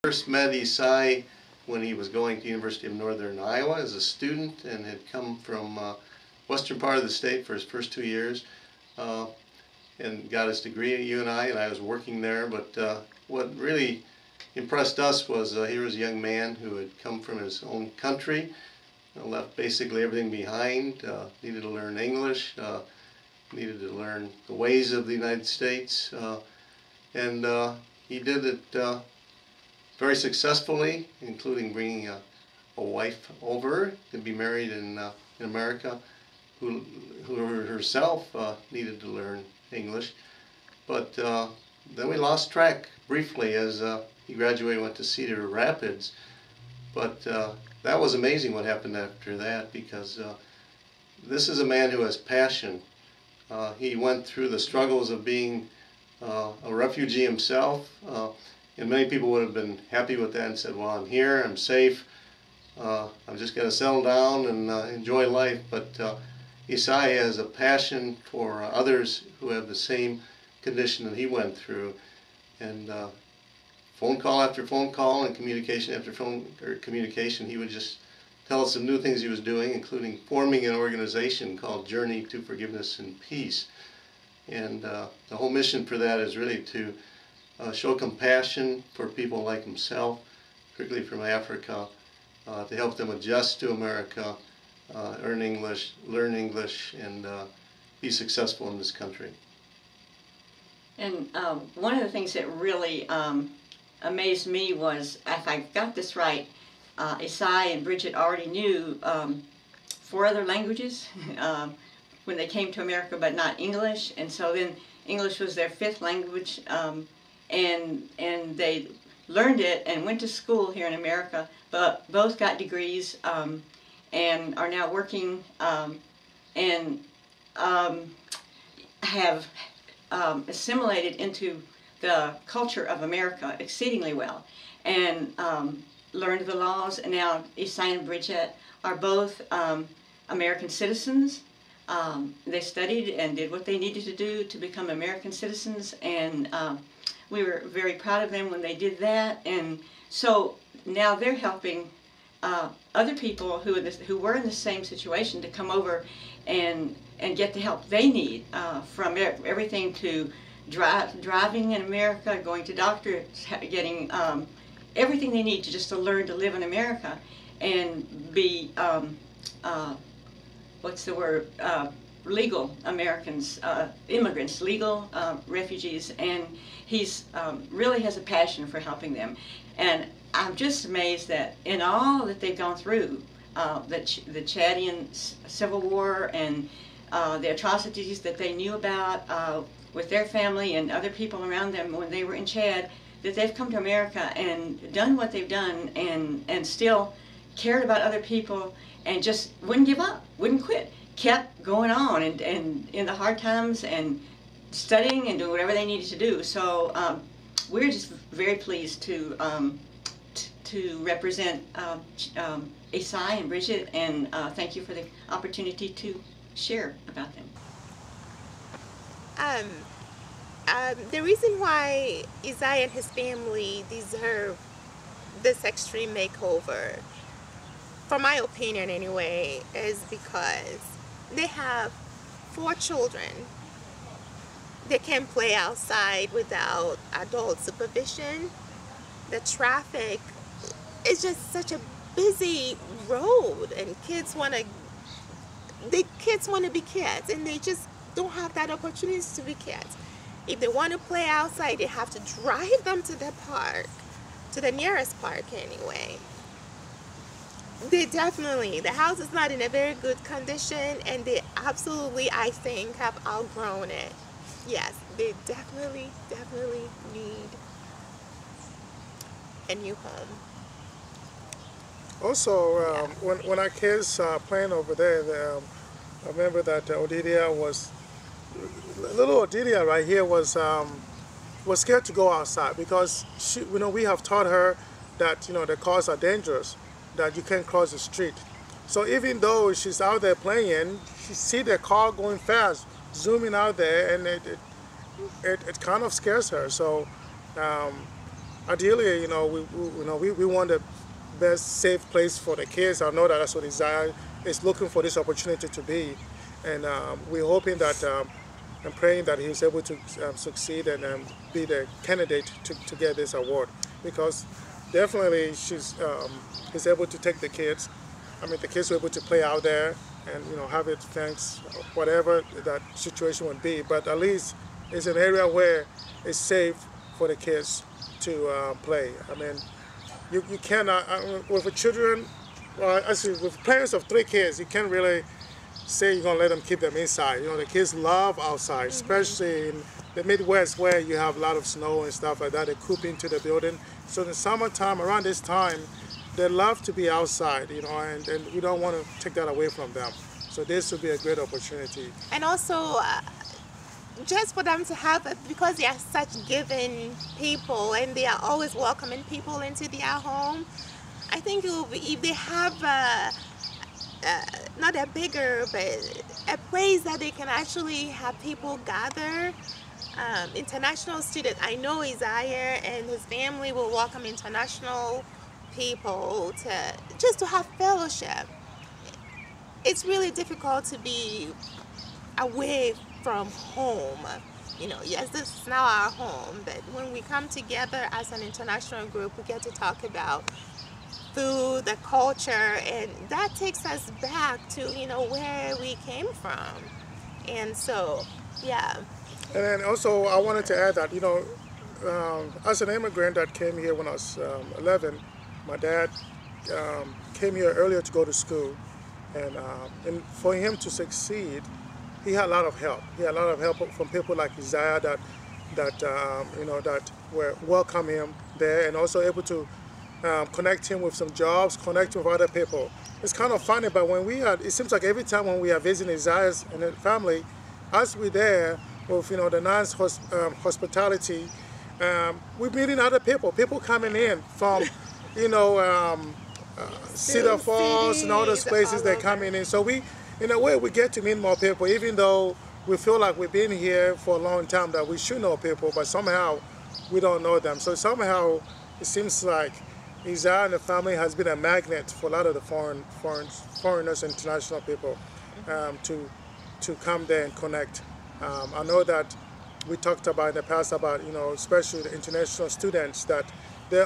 First met Isai when he was going to the University of Northern Iowa as a student and had come from western part of the state for his first 2 years and got his degree at UNI, and I was working there. But what really impressed us was he was a young man who had come from his own country, left basically everything behind, needed to learn English, needed to learn the ways of the United States, and he did it very successfully, including bringing a wife over to be married in America, who herself needed to learn English. But then we lost track briefly as he graduated and went to Cedar Rapids. But that was amazing what happened after that, because this is a man who has passion. He went through the struggles of being a refugee himself. And many people would have been happy with that and said, well, I'm here, I'm safe, I'm just going to settle down and enjoy life. But Isai has a passion for others who have the same condition that he went through. And phone call after phone call and communication after communication, he would just tell us some new things he was doing, including forming an organization called Journey to Forgiveness and Peace. And the whole mission for that is really to show compassion for people like himself, particularly from Africa, to help them adjust to America, learn English, and be successful in this country. And one of the things that really amazed me was, if I got this right, Isai and Bridget already knew 4 other languages when they came to America, but not English. And so then English was their 5th language. And they learned it and went to school here in America, but both got degrees and are now working and have assimilated into the culture of America exceedingly well, and learned the laws. And now Isai and Bridget are both American citizens. They studied and did what they needed to do to become American citizens, and we were very proud of them when they did that. And so now they're helping other people who were in the same situation to come over and get the help they need, from everything to driving in America, going to doctors, getting everything they need to learn to live in America and be what's the word? Legal Americans, immigrants, legal refugees, and he's really has a passion for helping them. And I'm just amazed that in all that they've gone through, the Chadian Civil War and the atrocities that they knew about with their family and other people around them when they were in Chad, that they've come to America and done what they've done and still cared about other people and just wouldn't give up, wouldn't quit. Kept going on and in the hard times and studying and doing whatever they needed to do. So we're just very pleased to represent Isai and Bridget, and thank you for the opportunity to share about them. The reason why Isai and his family deserve this extreme makeover, for my opinion anyway, is because they have 4 children. They can play outside without adult supervision. The traffic is just such a busy road, and kids want to be kids, and they just don't have that opportunity to be kids. If they want to play outside, they have to drive them to the park, to the nearest park anyway. They definitely, the house is not in a very good condition, and they absolutely, I think, have outgrown it. Yes, they definitely need a new home. Also, when our kids playing over there, I remember that little Odilia right here was scared to go outside because we have taught her that the cars are dangerous, that you can't cross the street. So even though she's out there playing, she see the car going fast, zooming out there, and it kind of scares her. So ideally, we want the best safe place for the kids. I know that that's what Isaiah is looking for, this opportunity to be, and we're hoping that and praying that he's able to succeed and be the candidate to get this award, because definitely he's able to take the kids. I mean, the kids were able to play out there and have it, thanks whatever that situation would be. But at least it's an area where it's safe for the kids to play. I mean, you cannot with the children. Well, actually, with parents of 3 kids, you can't really say you're gonna let them keep them inside. The kids love outside, especially in the Midwest where you have a lot of snow and stuff like that. They coop into the building. So in the summertime, around this time, they love to be outside, and we don't want to take that away from them. So this would be a great opportunity. And also, just for them to have it, because they are such giving people and they are always welcoming people into their home, I think it will be, if they have not a bigger, but a place that they can actually have people gather. International students, I know Isaiah and his family will welcome international people to have fellowship. It's really difficult to be away from home. Yes, this is now our home, but when we come together as an international group, we get to talk about food, the culture, and that takes us back to where we came from. And so, yeah. And then also, I wanted to add that as an immigrant that came here when I was 11, my dad came here earlier to go to school, and for him to succeed, he had a lot of help. He had a lot of help from people like Isaiah that were welcome him there, and also able to connect him with some jobs, connect with other people. It's kind of funny, but it seems like every time when we are visiting Isaiah's and his family, as we're there with the nice hospitality, we're meeting other people. People coming in from Cedar Falls and all those places they're coming in. So we, in a way, we get to meet more people, even though we feel like we've been here for a long time, that we should know people, but somehow we don't know them. So somehow it seems like Isaiah and the family has been a magnet for a lot of the foreigners, international people, to come there and connect. I know that we talked about in the past about, especially the international students, that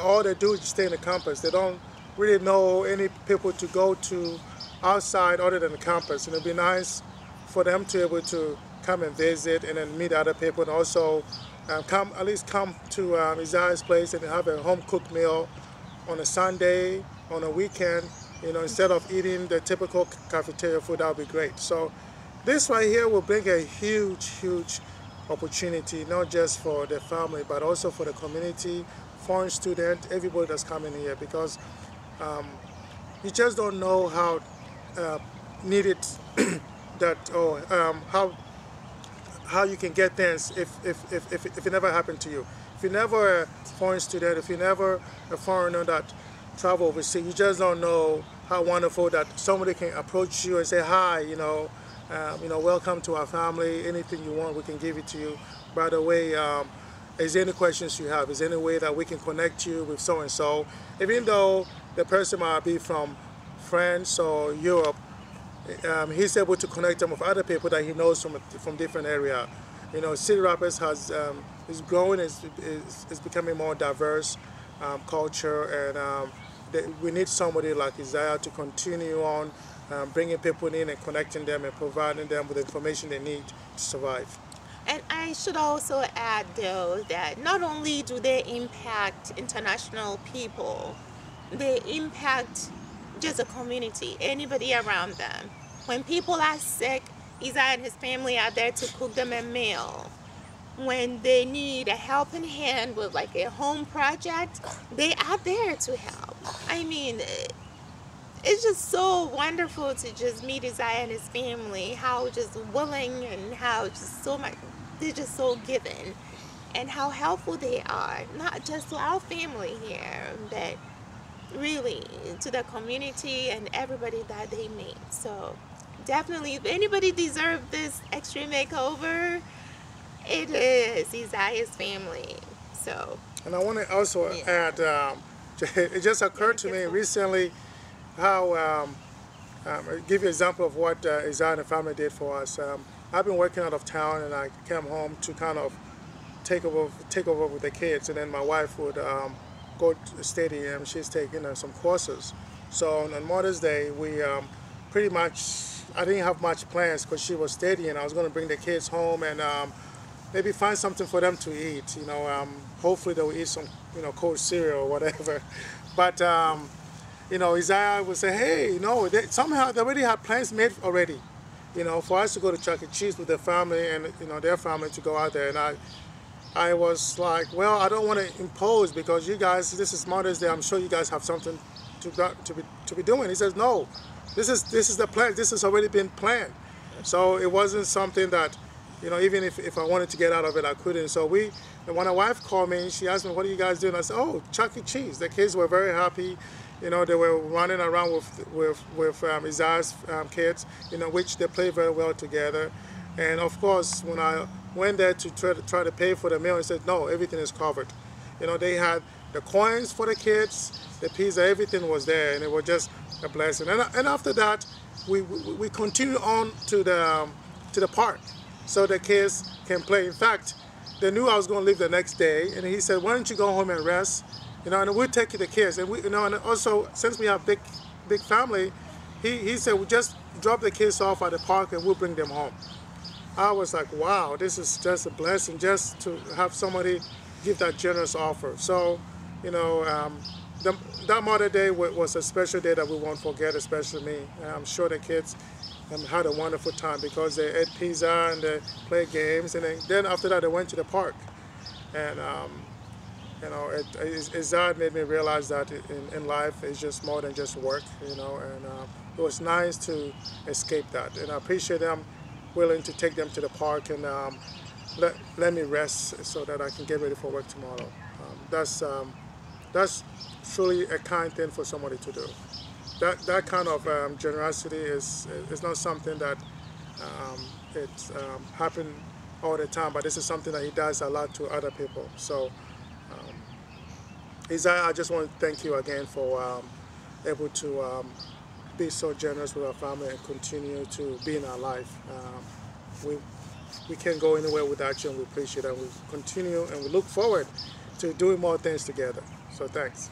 all they do is stay in the campus. They don't really know any people to go to outside other than the campus. And it'd be nice for them to be able to come and visit and then meet other people, and also come to Isaiah's place and have a home-cooked meal on a Sunday, on a weekend, instead of eating the typical cafeteria food. That would be great. So this right here will bring a huge, huge opportunity, not just for the family, but also for the community, foreign student, everybody that's coming here, because you just don't know how needed that, how you can get things if it never happened to you. If you're never a foreign student, if you're never a foreigner that travel overseas, you just don't know how wonderful that somebody can approach you and say, hi, welcome to our family. Anything you want, we can give it to you. By the way, is there any questions you have? Is there any way that we can connect you with so-and-so? Even though the person might be from France or Europe, he's able to connect them with other people that he knows from different area. Cedar Rapids is growing, is becoming more diverse culture, and we need somebody like Isaiah to continue on bringing people in and connecting them and providing them with the information they need to survive. And I should also add, though, that not only do they impact international people, they impact just a community, anybody around them. When people are sick, Isaiah and his family are there to cook them a meal. When they need a helping hand with like a home project, they are there to help. I mean, it's just so wonderful to just meet Isaiah and his family, how just willing and how just so much, they're just so giving, and how helpful they are, not just to our family here, but really to the community and everybody that they meet. So definitely, if anybody deserves this extreme makeover, it is Isaiah's family. So And I want to also add, it just occurred to me recently how, I'll give you an example of what Isaiah and the family did for us. I've been working out of town, and I came home to kind of take over with the kids, and then my wife would go to the stadium. She's taking some courses. So on Mother's Day, we pretty much, I didn't have much plans because she was studying. I was going to bring the kids home and maybe find something for them to eat. You know, hopefully they'll eat some, cold cereal or whatever. But Isaiah would say, hey, somehow they already had plans made already, for us to go to Chuck E. Cheese with their family and, their family to go out there. And I was like, well, I don't want to impose because you guys, this is Mother's Day. I'm sure you guys have something to be doing. He says, no, this is the plan. This has already been planned. So it wasn't something that, even if I wanted to get out of it, I couldn't. So when my wife called me, she asked me, what are you guys doing? I said, oh, Chuck E. Cheese. The kids were very happy. They were running around with Isaiah's kids, which they play very well together. And of course, when I went there to try to pay for the meal, he said, no, everything is covered. They had the coins for the kids, the pizza, everything was there, and it was just a blessing. And after that, we continued on to the park so the kids can play. In fact, they knew I was going to leave the next day, and he said, why don't you go home and rest? And we'll take you the kids. And and also since we have big family, he said, we just drop the kids off at the park and we'll bring them home. I was like, wow, this is just a blessing just to have somebody give that generous offer. So, that Mother's Day was a special day that we won't forget, especially me. And I'm sure the kids had a wonderful time because they ate pizza and they played games. And then after that, they went to the park. And, it made me realize that in life it's just more than just work, and it was nice to escape that. And I appreciate them willing to take them to the park and let me rest so that I can get ready for work tomorrow. That's truly a kind thing for somebody to do. That kind of generosity is not something that it's happen all the time, but this is something that he does a lot to other people. So Isaiah, I just want to thank you again for able to be so generous with our family and continue to be in our life. We can't go anywhere without you, and we appreciate that. We continue and we look forward to doing more things together. So thanks.